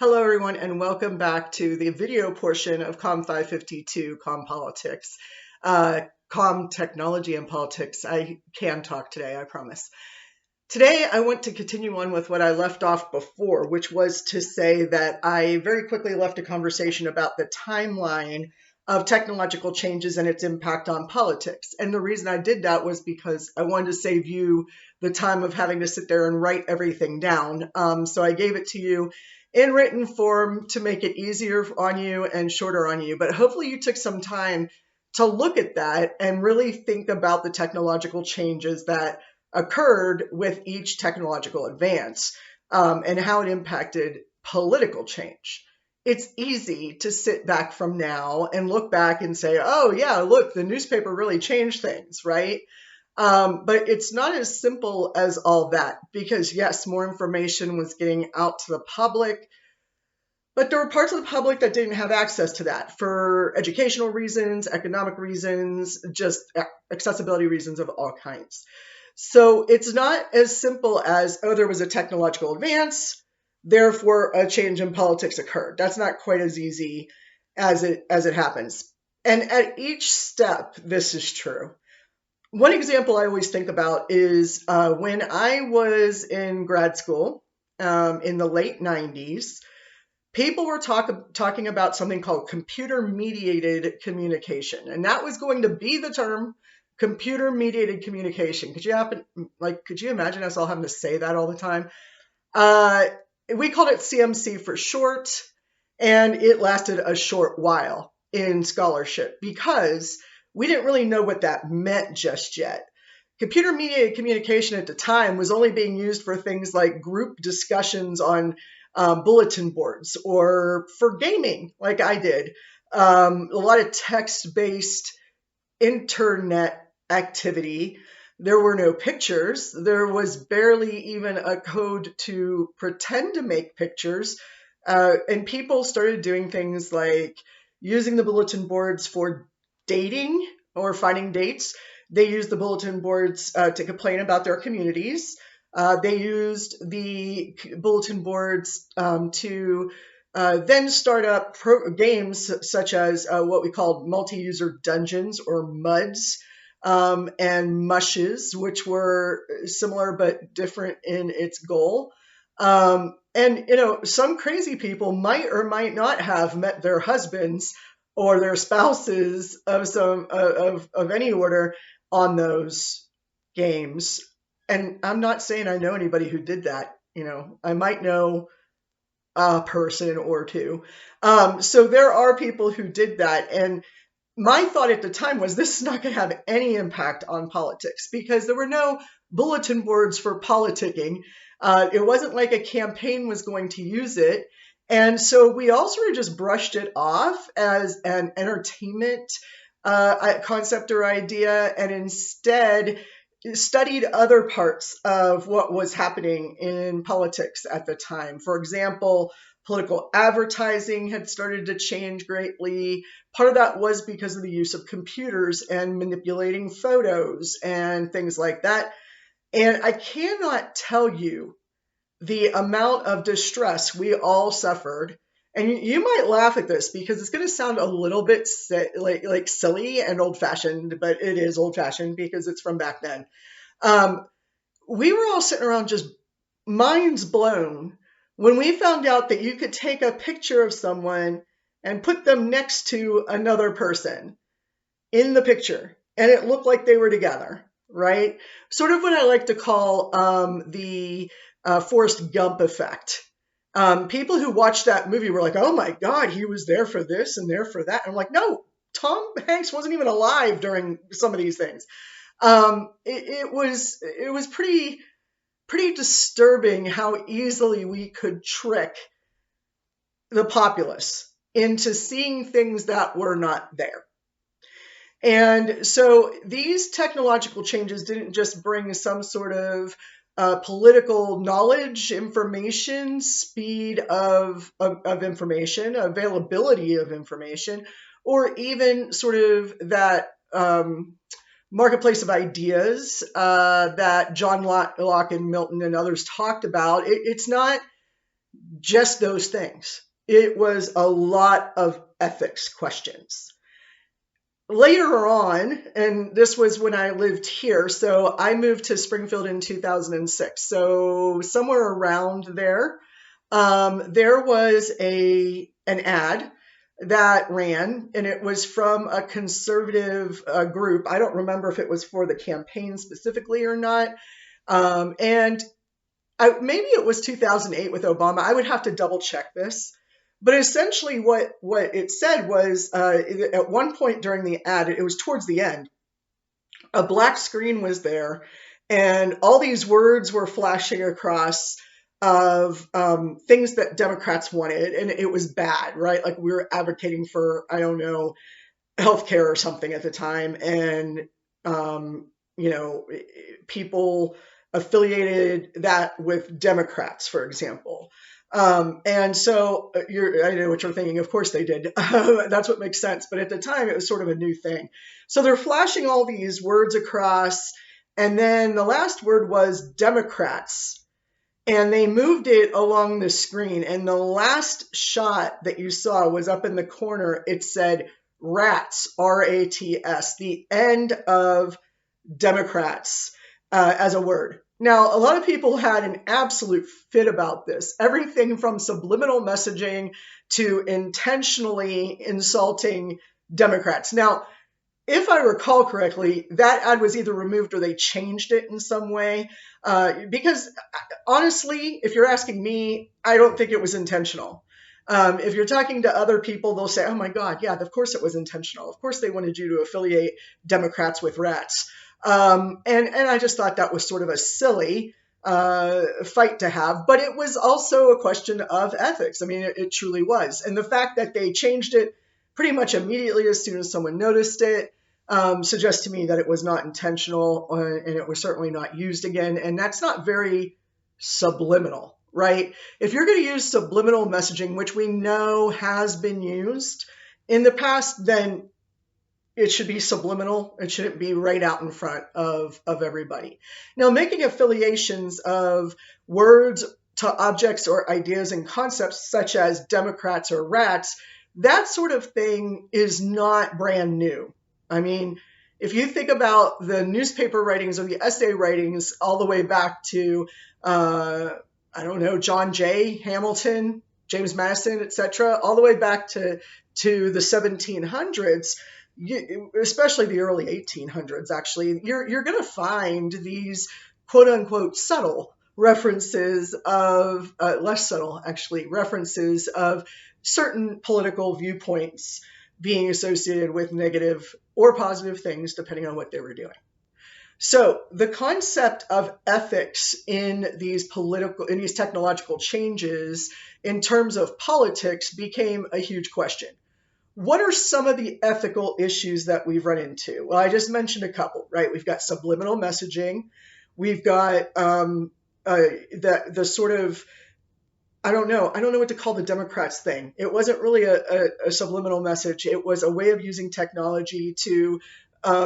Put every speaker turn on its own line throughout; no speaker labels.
Hello, everyone, and welcome back to the video portion of COM 552, COM Politics, COM Technology and Politics. I can talk today, I promise. Today, I want to continue on with what I left off before, which was to say that I very quickly left a conversation about the timeline of technological changes and its impact on politics. And the reason I did that was because I wanted to save you the time of having to sit there and write everything down. So I gave it to you in written form to make it easier on you and shorter on you. But hopefully you took some time to look at that and really think about the technological changes that occurred with each technological advance and how it impacted political change. It's easy to sit back from now and look back and say, oh, yeah, look, the newspaper really changed things, right? But it's not as simple as all that because, yes, more information was getting out to the public, but there were parts of the public that didn't have access to that for educational reasons, economic reasons, just accessibility reasons of all kinds. So it's not as simple as, oh, there was a technological advance, therefore a change in politics occurred. That's not quite as easy as it happens. And at each step, this is true. One example I always think about is when I was in grad school in the late 90s, people were talking about something called computer-mediated communication. And that was going to be the term computer-mediated communication. Could you imagine us all having to say that all the time? We called it CMC for short, and it lasted a short while in scholarship because we didn't really know what that meant just yet. Computer-mediated communication at the time was only being used for things like group discussions on bulletin boards or for gaming, like I did. A lot of text-based internet activity. There were no pictures. There was barely even a code to pretend to make pictures. And people started doing things like using the bulletin boards for dating or finding dates. They used the bulletin boards to complain about their communities. They used the bulletin boards to then start up games such as what we called multi-user dungeons or MUDs and mushes, which were similar but different in its goal. And some crazy people might or might not have met their husbands or their spouses of any order on those games. And I'm not saying I know anybody who did that. I might know a person or two. So there are people who did that. And my thought at the time was this is not going to have any impact on politics because there were no bulletin boards for politicking. It wasn't like a campaign was going to use it. And so we all sort of just brushed it off as an entertainment concept or idea and instead studied other parts of what was happening in politics at the time. For example, political advertising had started to change greatly. Part of that was because of the use of computers and manipulating photos and things like that. And I cannot tell you the amount of distress we all suffered. And you might laugh at this because it's going to sound a little bit like silly and old-fashioned, but it is old-fashioned because it's from back then. We were all sitting around just minds blown when we found out that you could take a picture of someone and put them next to another person in the picture, and it looked like they were together, right? Sort of what I like to call the Forrest Gump effect. People who watched that movie were like, oh my God, he was there for this and there for that. And I'm like, no, Tom Hanks wasn't even alive during some of these things. It was pretty disturbing how easily we could trick the populace into seeing things that were not there. And so these technological changes didn't just bring some sort of political knowledge, information, speed of information, availability of information, or even sort of that marketplace of ideas that John Locke and Milton and others talked about. It's not just those things. It was a lot of ethics questions. Later on, and this was when I lived here, so I moved to Springfield in 2006. So somewhere around there, there was an ad that ran, and it was from a conservative group. I don't remember if it was for the campaign specifically or not. And maybe it was 2008 with Obama. I would have to double check this. But essentially, what it said was at one point during the ad, it was towards the end, a black screen was there, and all these words were flashing across of things that Democrats wanted, and it was bad, right? Like we were advocating for, I don't know, healthcare or something at the time, and you know, people affiliated that with Democrats, for example. And so I know what you're thinking. Of course they did. That's what makes sense. But at the time, it was sort of a new thing. So they're flashing all these words across. And then the last word was Democrats. And they moved it along the screen. And the last shot that you saw was up in the corner. It said rats, R-A-T-S, the end of Democrats as a word. Now, a lot of people had an absolute fit about this. Everything from subliminal messaging to intentionally insulting Democrats. Now, if I recall correctly, that ad was either removed or they changed it in some way. Because honestly, if you're asking me, I don't think it was intentional. If you're talking to other people, they'll say, oh my God, yeah, of course it was intentional. Of course they wanted you to affiliate Democrats with rats. And I just thought that was sort of a silly fight to have, but it was also a question of ethics. I mean, it truly was. And the fact that they changed it pretty much immediately as soon as someone noticed it suggests to me that it was not intentional and it was certainly not used again. And that's not very subliminal, right? If you're going to use subliminal messaging, which we know has been used in the past, then it should be subliminal. It shouldn't be right out in front of everybody. Now, making affiliations of words to objects or ideas and concepts such as Democrats or rats, that sort of thing is not brand new. I mean, if you think about the newspaper writings or the essay writings all the way back to, I don't know, John Jay, Hamilton, James Madison, etc., all the way back to the 1700s, especially the early 1800s, actually, you're going to find these quote unquote subtle references of, less subtle actually, references of certain political viewpoints being associated with negative or positive things, depending on what they were doing. So the concept of ethics in these technological changes in terms of politics became a huge question. What are some of the ethical issues that we've run into? Well, I just mentioned a couple, right? We've got subliminal messaging. We've got the sort of, I don't know what to call the Democrats thing. It wasn't really a subliminal message. It was a way of using technology to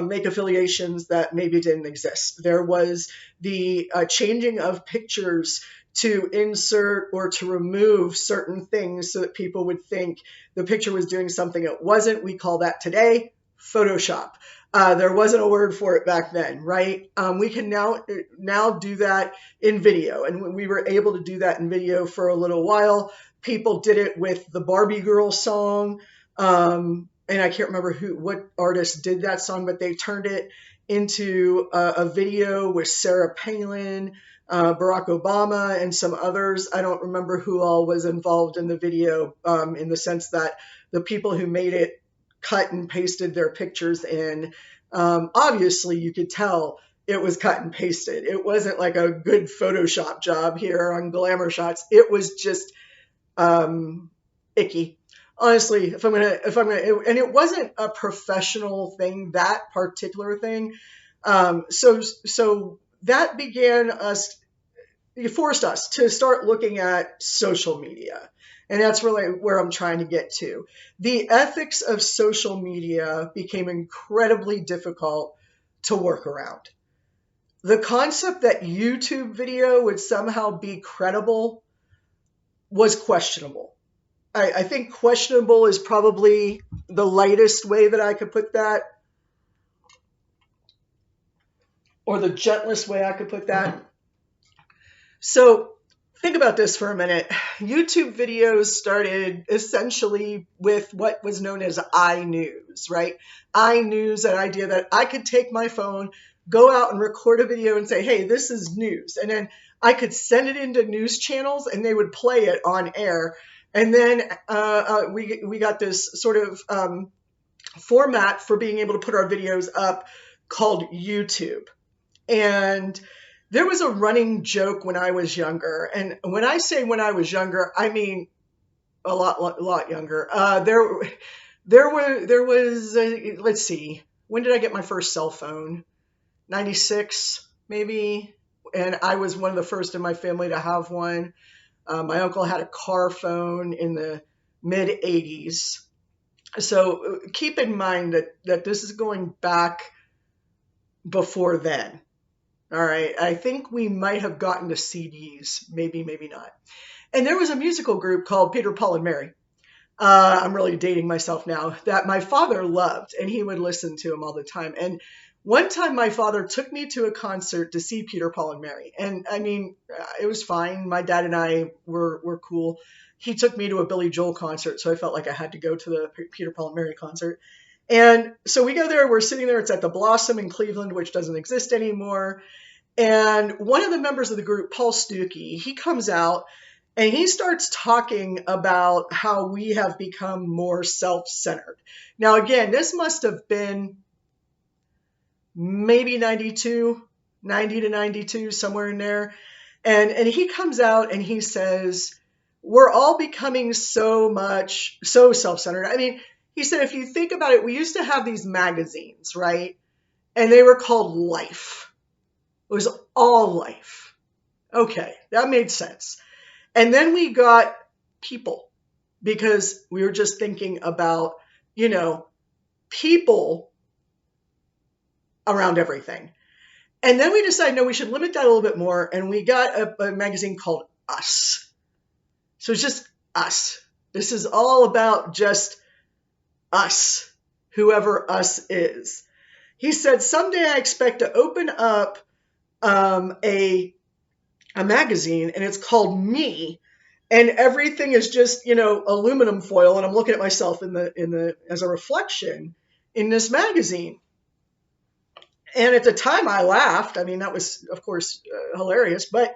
make affiliations that maybe didn't exist. There was the changing of pictures to insert or to remove certain things so that people would think the picture was doing something it wasn't. We call that today Photoshop. There wasn't a word for it back then, right? We can now do that in video, and we were able to do that in video for a little while. People did it with the Barbie Girl song, and I can't remember what artist did that song, but they turned it into a video with Sarah Palin, Barack Obama, and some others. I don't remember who all was involved in the video, in the sense that the people who made it cut and pasted their pictures in. Obviously, you could tell it was cut and pasted. It wasn't like a good Photoshop job here on glamour shots. It was just icky. Honestly, if I'm gonna, and it wasn't a professional thing, that particular thing. So that forced us to start looking at social media. And that's really where I'm trying to get to. The ethics of social media became incredibly difficult to work around. The concept that YouTube video would somehow be credible was questionable. I think questionable is probably the lightest way that I could put that, or the gentlest way I could put that. So think about this for a minute. YouTube videos started essentially with what was known as iNews, right? iNews, that idea that I could take my phone, go out and record a video and say, hey, this is news. And then I could send it into news channels and they would play it on air. And then we got this sort of format for being able to put our videos up called YouTube. And there was a running joke when I was younger. And when I say when I was younger, I mean a lot younger. There was, let's see, when did I get my first cell phone? 96, maybe. And I was one of the first in my family to have one. My uncle had a car phone in the mid 80s. So keep in mind that this is going back before then. All right. I think we might have gotten to CDs, maybe not. And there was a musical group called Peter, Paul, and Mary. I'm really dating myself now, that my father loved, and he would listen to them all the time. And one time my father took me to a concert to see Peter, Paul, and Mary. And I mean, it was fine. My dad and I were cool. He took me to a Billy Joel concert, so I felt like I had to go to the Peter, Paul, and Mary concert. And so we go there, we're sitting there, it's at the Blossom in Cleveland, which doesn't exist anymore. And one of the members of the group, Paul Stuckey, he comes out and he starts talking about how we have become more self-centered. Now, again, this must have been maybe 90 to 92, somewhere in there. And he comes out and he says, we're all becoming so self-centered. I mean, he said, if you think about it, we used to have these magazines, right? And they were called Life. It was all Life. Okay, that made sense. And then we got People, because we were just thinking about, people around everything. And then we decided, no, we should limit that a little bit more. And we got a magazine called Us. So it's just us. This is all about just us, whoever us is. He said, someday I expect to open up a magazine, and it's called Me, and everything is just aluminum foil, and I'm looking at myself in the as a reflection in this magazine. And at the time I laughed. I mean, that was of course hilarious, but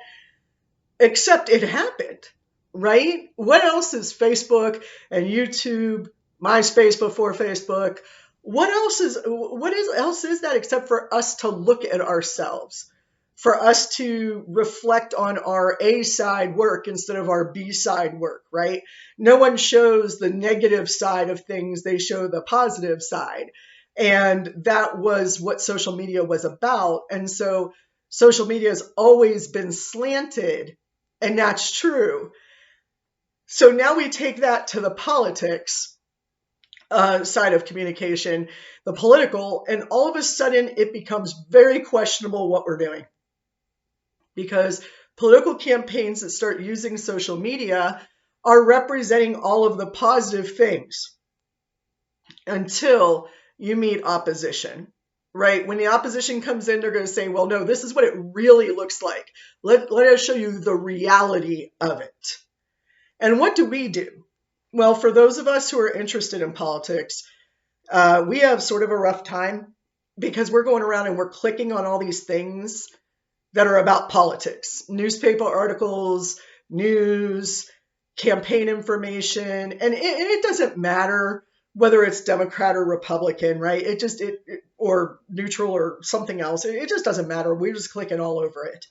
except it happened, right? What else is Facebook and YouTube, MySpace before Facebook? What else is that except for us to look at ourselves, for us to reflect on our A side work instead of our B side work, right? No one shows the negative side of things, they show the positive side. And that was what social media was about. And so social media has always been slanted, and that's true. So now we take that to the politics side of communication, the political, and all of a sudden it becomes very questionable what we're doing. Because political campaigns that start using social media are representing all of the positive things until you meet opposition, right? When the opposition comes in, they're going to say, well, no, this is what it really looks like. Let us show you the reality of it. And what do? Well, for those of us who are interested in politics, we have sort of a rough time because we're going around and we're clicking on all these things that are about politics, newspaper articles, news, campaign information, and it doesn't matter whether it's Democrat or Republican, right? Or neutral or something else. It just doesn't matter. We're just clicking all over it.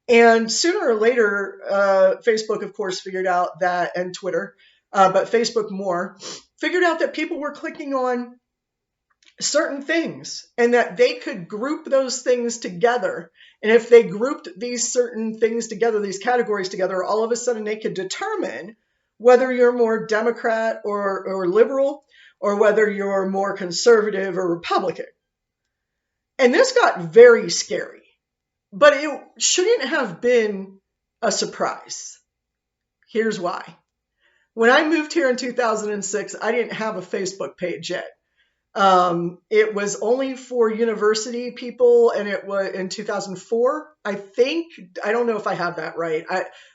And sooner or later, Facebook, of course, figured out that, and Twitter, but Facebook more, figured out that people were clicking on certain things and that they could group those things together. And if they grouped these certain things together, these categories together, all of a sudden they could determine whether you're more Democrat or liberal, or whether you're more conservative or Republican. And this got very scary, but it shouldn't have been a surprise. Here's why. When I moved here in 2006, I didn't have a Facebook page yet. It was only for university people, and it was in 2004, I think. I don't know if I have that right.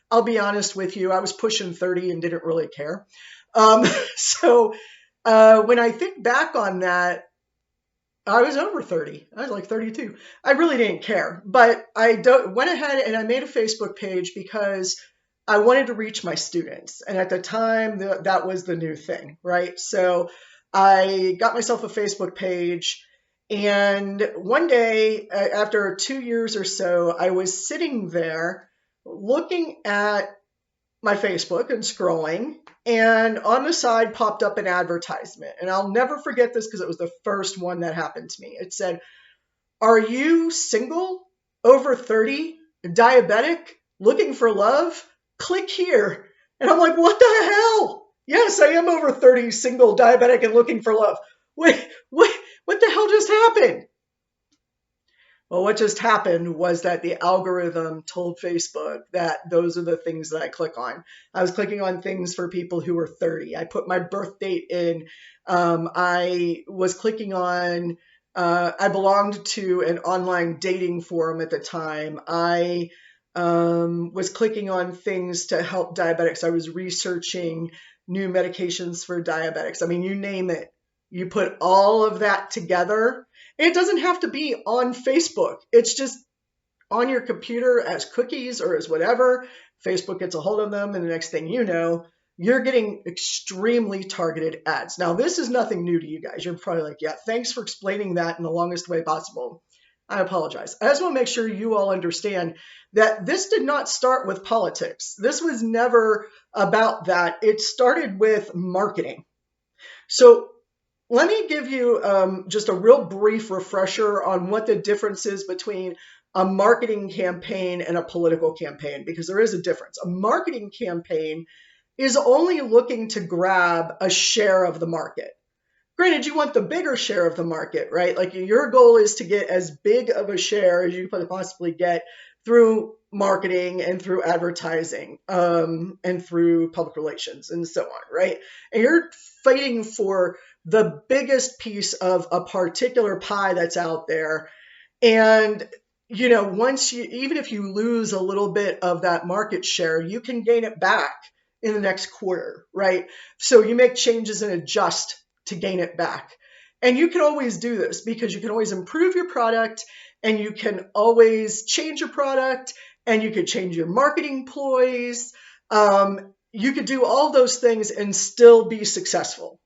I'll be honest with you, I was pushing 30 and didn't really care. Um, so when I think back on that, I was over 30. I was like 32. I really didn't care, but went ahead and I made a Facebook page because I wanted to reach my students. And at the time, that was the new thing, right? So I got myself a Facebook page. And one day, after 2 years or so, I was sitting there looking at my Facebook and scrolling, and on the side popped up an advertisement. And I'll never forget this because it was the first one that happened to me. It said, "Are you single, over 30, diabetic, looking for love? Click here." And I'm like, what the hell? Yes, I am over 30, single, diabetic, and looking for love. Wait, what the hell just happened? Well, what just happened was that the algorithm told Facebook that those are the things that I click on. I was clicking on things for people who were 30. I put my birth date in. I was clicking on, I belonged to an online dating forum at the time. I was clicking on things to help diabetics. I was researching new medications for diabetics. I mean, you name it. You put all of that together. It doesn't have to be on Facebook. It's just on your computer as cookies or as whatever. Facebook gets a hold of them, and the next thing you know, you're getting extremely targeted ads. Now, this is nothing new to you guys. You're probably like, yeah, thanks for explaining that in the longest way possible. I apologize. I just want to make sure you all understand that this did not start with politics. This was never about that. It started with marketing. So let me give you just a real brief refresher on what the difference is between a marketing campaign and a political campaign, because there is a difference. A marketing campaign is only looking to grab a share of the market. Granted, you want the bigger share of the market, right? Like your goal is to get as big of a share as you could possibly get through marketing and through advertising and through public relations and so on, right? And you're fighting for the biggest piece of a particular pie that's out there. And, you know, even if you lose a little bit of that market share, you can gain it back in the next quarter, right? So you make changes and adjust to gain it back. And you can always do this because you can always improve your product, and you can always change your product, and you could change your marketing ploys. You could do all those things and still be successful.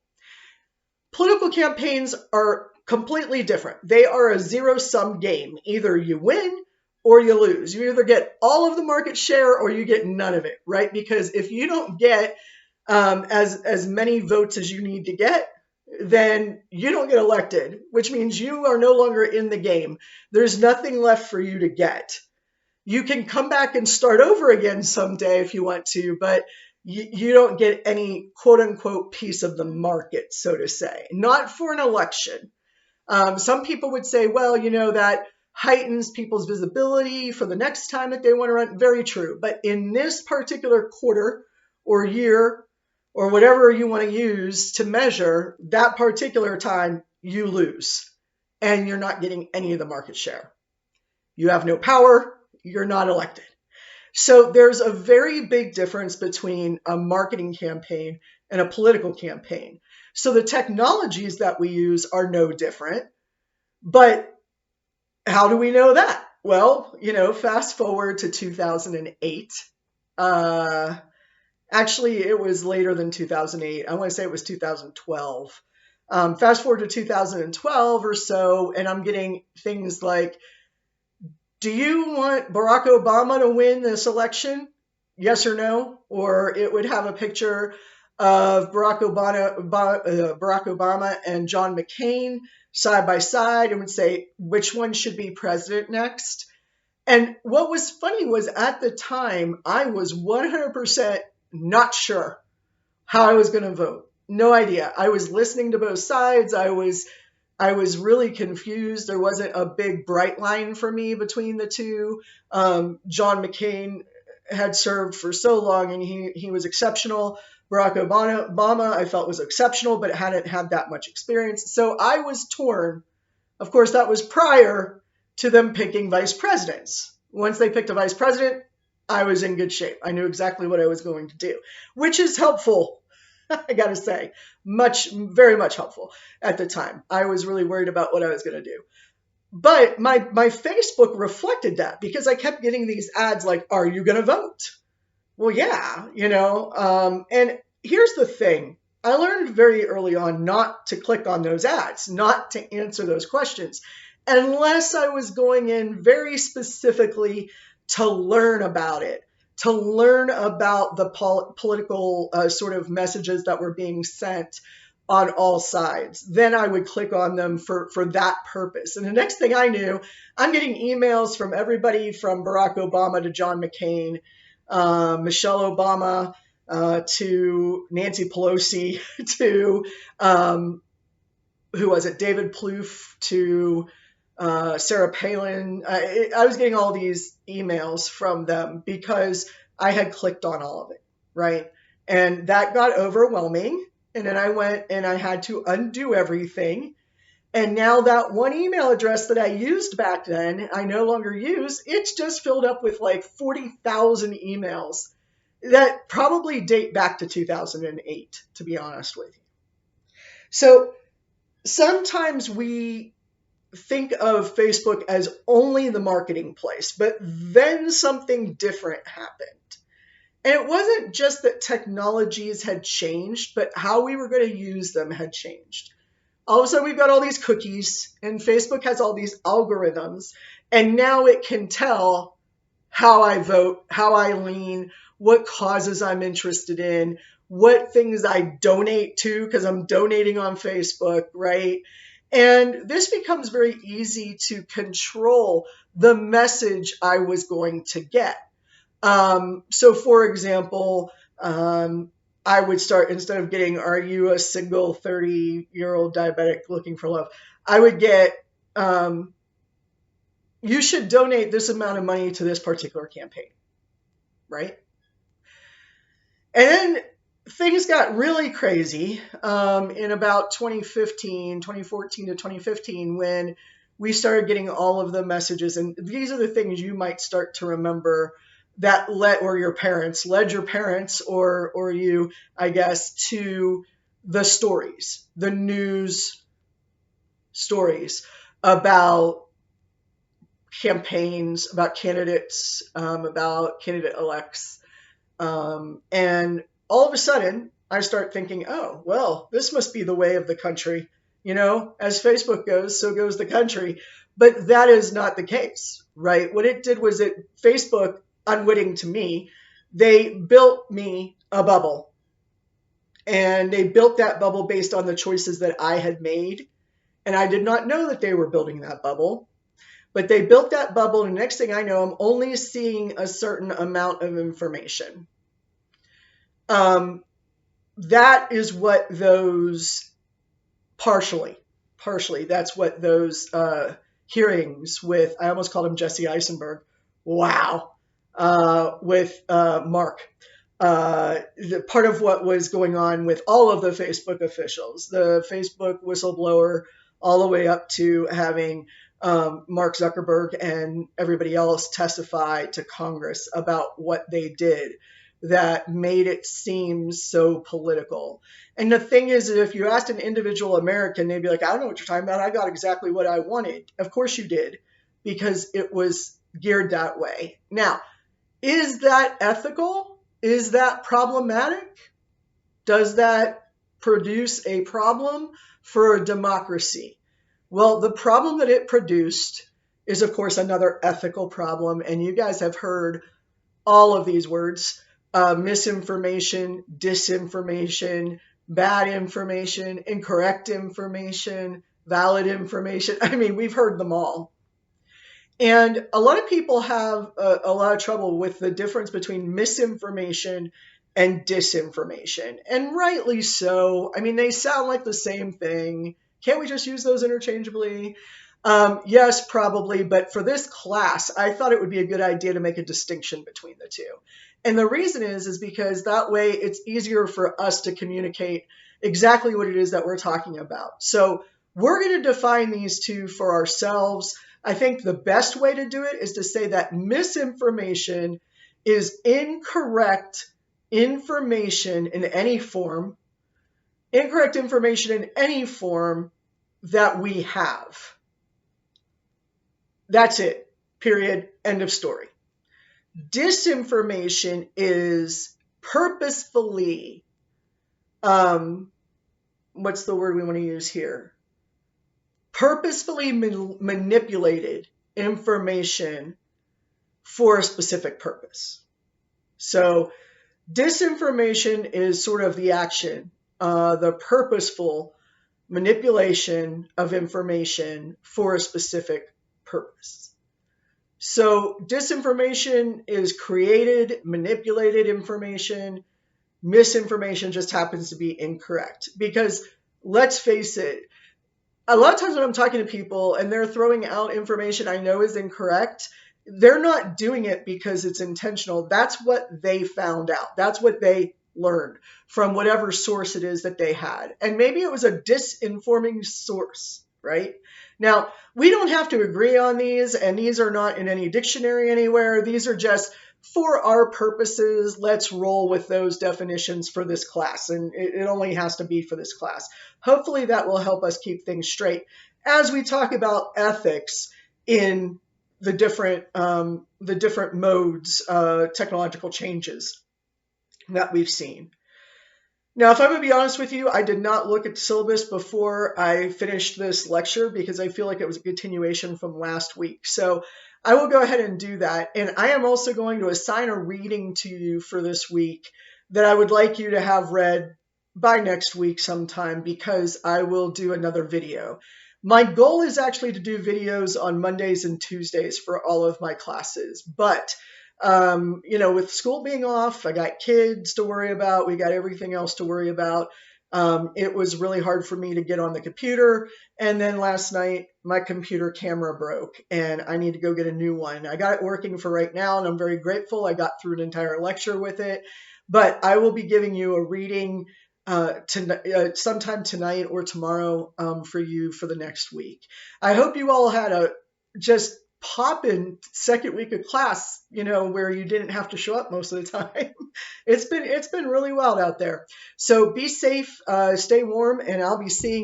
Political campaigns are completely different. They are a zero-sum game. Either you win or you lose. You either get all of the market share or you get none of it, right? Because if you don't get as many votes as you need to get, then you don't get elected, which means you are no longer in the game. There's nothing left for you to get. You can come back and start over again someday if you want to, but you don't get any quote unquote piece of the market, so to say, not for an election. Some people would say, well, you know, that heightens people's visibility for the next time that they want to run. Very true. But in this particular quarter or year or whatever you want to use to measure that particular time, you lose and you're not getting any of the market share. You have no power. You're not elected. So there's a very big difference between a marketing campaign and a political campaign. So the technologies that we use are no different. But how do we know that? Well, you know, fast forward to 2008. Actually, it was later than 2008. I want to say it was 2012. Fast forward to 2012 or so, and I'm getting things like, do you want Barack Obama to win this election? Yes or no? Or it would have a picture of Barack Obama and John McCain side by side and would say, which one should be president next? And what was funny was at the time, I was 100% not sure how I was going to vote. No idea. I was listening to both sides. I was really confused. There wasn't a big bright line for me between the two. John McCain had served for so long, and he was exceptional. Barack Obama, I felt was exceptional, but hadn't had that much experience. So I was torn. Of course, that was prior to them picking vice presidents. Once they picked a vice president, I was in good shape. I knew exactly what I was going to do, which is helpful. I got to say, very much helpful at the time. I was really worried about what I was going to do. But my Facebook reflected that, because I kept getting these ads like, "Are you going to vote?" Well, yeah, and here's the thing. I learned very early on not to click on those ads, not to answer those questions, unless I was going in very specifically to learn about it, to learn about the political sort of messages that were being sent on all sides. Then I would click on them for that purpose. And the next thing I knew, I'm getting emails from everybody from Barack Obama to John McCain, Michelle Obama, to Nancy Pelosi, to who was it? David Plouffe, to Sarah Palin. I was getting all these emails from them because I had clicked on all of it, right? And that got overwhelming. And then I went and I had to undo everything. And now that one email address that I used back then, I no longer use. It's just filled up with like 40,000 emails that probably date back to 2008, to be honest with you. So sometimes we think of Facebook as only the marketing place, but then something different happened. And it wasn't just that technologies had changed, but how we were going to use them had changed. All of a sudden, we've got all these cookies, and Facebook has all these algorithms, and now it can tell how I vote, how I lean, what causes I'm interested in, what things I donate to, because I'm donating on Facebook, right? And this becomes very easy to control the message I was going to get. So for example, I would start, instead of getting, "Are you a single 30-year-old diabetic looking for love?" I would get, "You should donate this amount of money to this particular campaign," right? And then things got really crazy in about 2014 to 2015, when we started getting all of the messages. And these are the things you might start to remember that led your parents or you, I guess, to the stories, the news stories about campaigns, about candidates, about candidate elects. And all of a sudden, I start thinking, oh, well, this must be the way of the country. As Facebook goes, so goes the country. But that is not the case, right? What it did was Facebook, unwitting to me, they built me a bubble. And they built that bubble based on the choices that I had made. And I did not know that they were building that bubble. But they built that bubble, and the next thing I know, I'm only seeing a certain amount of information. That is what those partially, that's what those hearings with, I almost called him Jesse Eisenberg. Wow. With Mark. Part of what was going on with all of the Facebook officials, the Facebook whistleblower, all the way up to having Mark Zuckerberg and everybody else testify to Congress about what they did that made it seem so political. And the thing is that if you asked an individual American, they'd be like, "I don't know what you're talking about. I got exactly what I wanted." Of course you did, because it was geared that way. Now, is that ethical? Is that problematic? Does that produce a problem for a democracy? Well, the problem that it produced is, of course, another ethical problem. And you guys have heard all of these words: misinformation, disinformation, bad information, incorrect information, valid information. I mean, we've heard them all. And a lot of people have a lot of trouble with the difference between misinformation and disinformation. And rightly so. I mean, they sound like the same thing. Can't we just use those interchangeably? Yes, probably, but for this class, I thought it would be a good idea to make a distinction between the two. And the reason is because that way it's easier for us to communicate exactly what it is that we're talking about. So we're going to define these two for ourselves. I think the best way to do it is to say that misinformation is incorrect information in any form, incorrect information in any form that we have. That's it. Period. End of story. Disinformation is purposefully, what's the word we want to use here? Purposefully manipulated information for a specific purpose. So disinformation is sort of the action, the purposeful manipulation of information for a specific purpose. So disinformation is created, manipulated information. Misinformation just happens to be incorrect. Because let's face it, a lot of times when I'm talking to people and they're throwing out information I know is incorrect, they're not doing it because it's intentional. That's what they found out. That's what they learned from whatever source it is that they had. And maybe it was a disinforming source, right? Now, we don't have to agree on these, and these are not in any dictionary anywhere. These are just for our purposes. Let's roll with those definitions for this class, and it only has to be for this class. Hopefully that will help us keep things straight as we talk about ethics in the different modes, technological changes that we've seen. Now, if I'm going to be honest with you, I did not look at the syllabus before I finished this lecture because I feel like it was a continuation from last week. So I will go ahead and do that. And I am also going to assign a reading to you for this week that I would like you to have read by next week sometime, because I will do another video. My goal is actually to do videos on Mondays and Tuesdays for all of my classes, but with school being off, I got kids to worry about. We got everything else to worry about. It was really hard for me to get on the computer. And then last night, my computer camera broke and I need to go get a new one. I got it working for right now, and I'm very grateful. I got through an entire lecture with it, but I will be giving you a reading sometime tonight or tomorrow for you for the next week. I hope you all had a just pop-in second week of class, where you didn't have to show up most of the time. It's been really wild out there. So be safe, stay warm, and I'll be seeing